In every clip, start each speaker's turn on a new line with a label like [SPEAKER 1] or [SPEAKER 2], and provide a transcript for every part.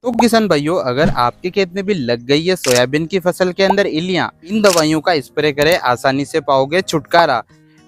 [SPEAKER 1] तो किसान भाइयों, अगर आपके खेत में भी लग गई है सोयाबीन की फसल के अंदर इल्लियां, इन दवाइयों का स्प्रे करें, आसानी से पाओगे छुटकारा।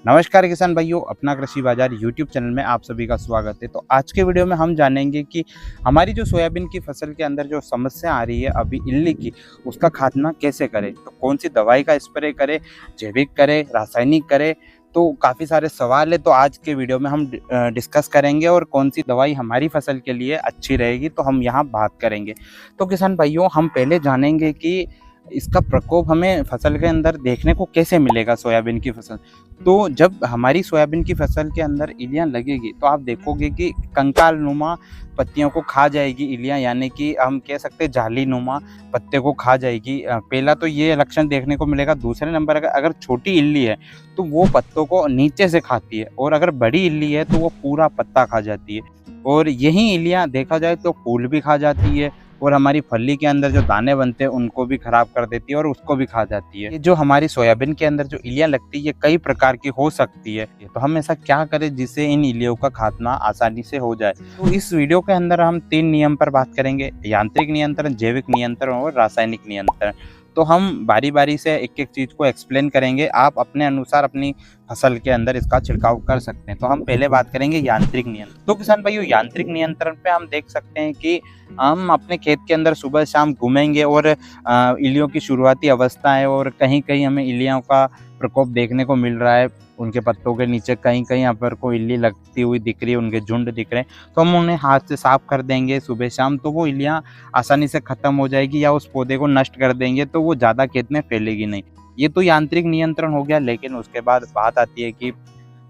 [SPEAKER 1] नमस्कार किसान भाइयों, अपना कृषि बाजार यूट्यूब चैनल में आप सभी का स्वागत है। तो आज के वीडियो में हम जानेंगे कि हमारी जो सोयाबीन की फसल के अंदर जो समस्या आ रही है अभी इल्ली की, उसका खात्मा कैसे करें, तो कौन सी दवाई का स्प्रे करें, जैविक करें, रासायनिक करें। तो काफ़ी सारे सवाल है, तो आज के वीडियो में हम डिस्कस करेंगे और कौन सी दवाई हमारी फसल के लिए अच्छी रहेगी, तो हम यहाँ बात करेंगे। तो किसान भाइयों, हम पहले जानेंगे कि इसका प्रकोप हमें फसल के अंदर देखने को कैसे मिलेगा सोयाबीन की फसल। तो जब हमारी सोयाबीन की फसल के अंदर इल्लियाँ लगेगी तो आप देखोगे कि कंकाल नुमा पत्तियों को खा जाएगी इल्लियाँ, यानी कि हम कह सकते हैं जाली नुमा पत्ते को खा जाएगी। पहला तो ये लक्षण देखने को मिलेगा। दूसरे नंबर, अगर छोटी इल्ली है तो वो पत्तों को नीचे से खाती है, और अगर बड़ी इल्ली है तो वो पूरा पत्ता खा जाती है। और यही इल्लियाँ देखा जाए तो फूल भी खा जाती है, और हमारी फली के अंदर जो दाने बनते हैं उनको भी खराब कर देती है और उसको भी खा जाती है। ये जो हमारी सोयाबीन के अंदर जो इल्लियाँ लगती है, ये कई प्रकार की हो सकती है। तो हम ऐसा क्या करें जिससे इन इल्लियों का खात्मा आसानी से हो जाए। तो इस वीडियो के अंदर हम 3 नियम पर बात करेंगे: यांत्रिक नियंत्रण, जैविक नियंत्रण और रासायनिक नियंत्रण। तो हम बारी बारी से एक एक चीज को एक्सप्लेन करेंगे। आप अपने अनुसार अपनी फसल के अंदर इसका छिड़काव कर सकते हैं। तो हम पहले बात करेंगे यांत्रिक नियंत्रण। तो किसान भाइयों, यांत्रिक नियंत्रण पे हम देख सकते हैं कि हम अपने खेत के अंदर सुबह शाम घूमेंगे और इल्लियों की शुरुआती अवस्था है, और कहीं कहीं हमें इल्लियों का प्रकोप देखने को मिल रहा है। उनके पत्तों के नीचे कहीं कहीं यहाँ पर को इल्ली लगती हुई दिख रही है, उनके झुंड दिख रहे हैं। तो हम उन्हें हाथ से साफ कर देंगे सुबह शाम, तो वो इल्लियाँ आसानी से खत्म हो जाएगी, या उस पौधे को नष्ट कर देंगे तो वो ज़्यादा खेत में फैलेगी नहीं। ये तो यांत्रिक नियंत्रण हो गया। लेकिन उसके बाद बात आती है कि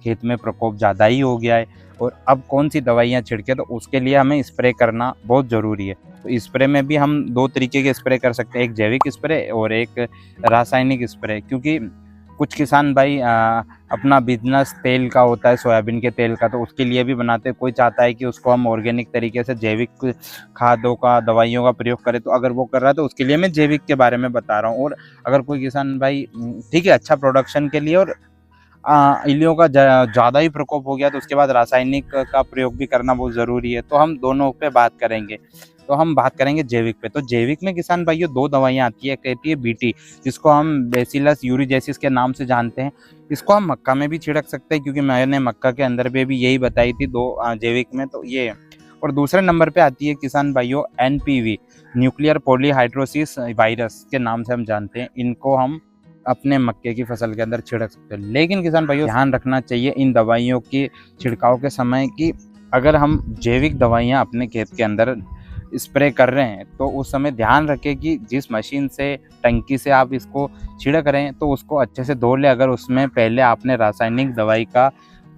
[SPEAKER 1] खेत में प्रकोप ज़्यादा ही हो गया है और अब कौन सी दवाइयाँ छिड़के, तो उसके लिए हमें स्प्रे करना बहुत ज़रूरी है। तो स्प्रे में भी हम 2 तरीके के स्प्रे कर सकते हैं, एक जैविक स्प्रे और एक रासायनिक स्प्रे। क्योंकि कुछ किसान भाई अपना बिजनेस तेल का होता है, सोयाबीन के तेल का, तो उसके लिए भी बनाते हैं। कोई चाहता है कि उसको हम ऑर्गेनिक तरीके से जैविक खादों का, दवाइयों का प्रयोग करें। तो अगर वो कर रहा है तो उसके लिए मैं जैविक के बारे में बता रहा हूँ। और अगर कोई किसान भाई ठीक है, अच्छा प्रोडक्शन के लिए और इल्लियों का ज़्यादा ही प्रकोप हो गया, तो उसके बाद रासायनिक का प्रयोग भी करना बहुत ज़रूरी है। तो हम दोनों पे बात करेंगे। तो हम बात करेंगे जैविक पे। तो जैविक में किसान भाइयों 2 दवाइयाँ आती है, कहती है बीटी, जिसको हम बेसिलस यूरिजेसिस के नाम से जानते हैं। इसको हम मक्का में भी छिड़क सकते हैं, क्योंकि मैंने मक्का के अंदर भी यही बताई थी 2 जैविक में, तो ये। और दूसरे नंबर पे आती है किसान भाइयों एनपीवी, न्यूक्लियर पॉलीहाइड्रोसिस वायरस के नाम से हम जानते हैं। इनको हम अपने मक्के की फसल के अंदर छिड़क सकते हैं। लेकिन किसान भाइयों, ध्यान रखना चाहिए इन दवाइयों के छिड़काव के समय कि अगर हम जैविक दवाइयाँ अपने खेत के अंदर स्प्रे कर रहे हैं तो उस समय ध्यान रखें कि जिस मशीन से, टंकी से आप इसको छिड़क रहे हैं तो उसको अच्छे से धो लें, अगर उसमें पहले आपने रासायनिक दवाई का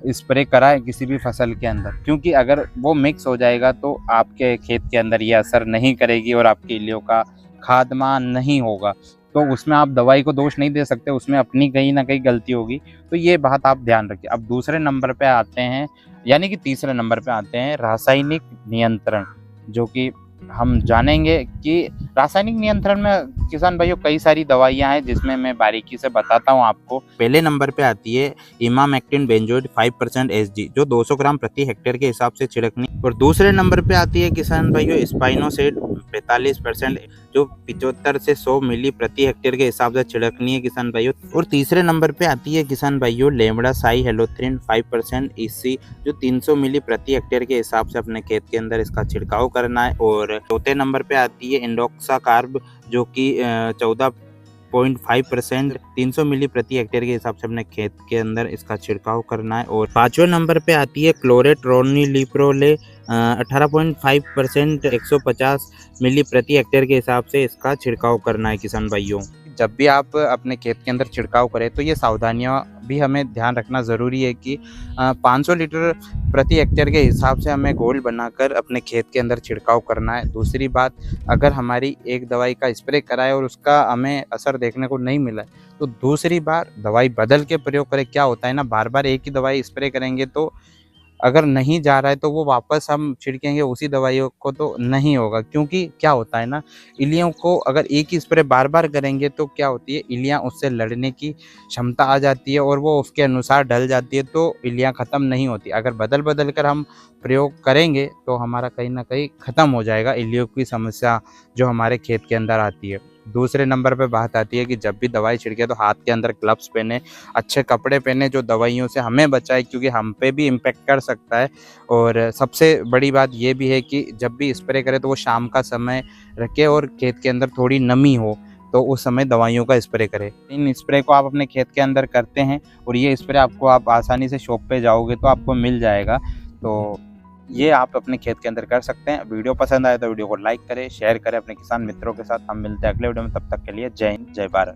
[SPEAKER 1] स्प्रे करा है किसी भी फसल के अंदर। क्योंकि अगर वो मिक्स हो जाएगा तो आपके खेत के अंदर ये असर नहीं करेगी और आपकी इल्लियों का खात्मा नहीं होगा। तो उसमें आप दवाई को दोष नहीं दे सकते, उसमें अपनी कहीं ना कहीं गलती होगी। तो ये बात आप ध्यान रखिए। अब दूसरे नंबर पे आते हैं, यानी कि तीसरे नंबर पे आते हैं रासायनिक नियंत्रण, जो कि हम जानेंगे कि रासायनिक नियंत्रण में किसान भाइयों कई सारी दवाइयां हैं, जिसमें मैं बारीकी से बताता हूं आपको। पहले नंबर पे आती है इमामेक्टिन बेंजोएट 5% एसजी, जो 200 ग्राम प्रति हेक्टेयर के हिसाब से छिड़कनी। और दूसरे नंबर पे आती है किसान भाइयों स्पाइनोसेड 45%, जो 75 से 100 मिली प्रति हेक्टेयर के हिसाब से छिड़कनी है किसान भाइयों। और तीसरे नंबर पे आती है किसान भाइयों लेमड़ा साई हेलोथ्रिन 5% ईसी, जो 300 मिली प्रति हेक्टेयर के हिसाब से अपने खेत के अंदर इसका छिड़काव करना है। और चौथे नंबर पे आती है इंडोक्सा कार्ब, जो कि 14.5% 300 मिली प्रति हेक्टेयर के हिसाब से अपने खेत के अंदर इसका छिड़काव करना है। और पांचवें नंबर पे आती है क्लोरेट रोनिलिप्रोले 18.5% 150 मिली प्रति हेक्टेयर के हिसाब से इसका छिड़काव करना है किसान भाइयों। जब भी आप अपने खेत के अंदर छिड़काव करें तो ये सावधानियां भी हमें ध्यान रखना ज़रूरी है कि 500 लीटर प्रति हेक्टेयर के हिसाब से हमें घोल बनाकर अपने खेत के अंदर छिड़काव करना है। दूसरी बात, अगर हमारी एक दवाई का स्प्रे कराए और उसका हमें असर देखने को नहीं मिला तो दूसरी बार दवाई बदल के प्रयोग करें। क्या होता है ना, बार बार एक ही दवाई स्प्रे करेंगे तो अगर नहीं जा रहा है तो वो वापस हम छिड़केंगे उसी दवाइयों को तो नहीं होगा, क्योंकि क्या होता है ना, इल्लियों को अगर एक ही स्प्रे बार-बार करेंगे तो क्या होती है, इल्लियाँ उससे लड़ने की क्षमता आ जाती है और वो उसके अनुसार ढल जाती है, तो इल्लियाँ ख़त्म नहीं होती। अगर बदल-बदल कर हम प्रयोग करेंगे तो हमारा कहीं न कहीं ख़त्म हो जाएगा इल्लियों की समस्या जो हमारे खेत के अंदर आती है। दूसरे नंबर पे बात आती है कि जब भी दवाई छिड़के तो हाथ के अंदर ग्लव्स पहने, अच्छे कपड़े पहने जो दवाइयों से हमें बचाए, क्योंकि हम पे भी इम्पैक्ट कर सकता है। और सबसे बड़ी बात ये भी है कि जब भी स्प्रे करें तो वो शाम का समय रखें और खेत के अंदर थोड़ी नमी हो, तो उस समय दवाइयों का स्प्रे करें। इन स्प्रे को आप अपने खेत के अंदर करते हैं और ये स्प्रे आपको आप आसानी से शॉप पे जाओगे तो आपको मिल जाएगा। तो ये आप अपने खेत के अंदर कर सकते हैं। वीडियो पसंद आए तो वीडियो को लाइक करें, शेयर करें अपने किसान मित्रों के साथ। हम मिलते हैं अगले वीडियो में, तब तक के लिए जय हिंद, जय भारत।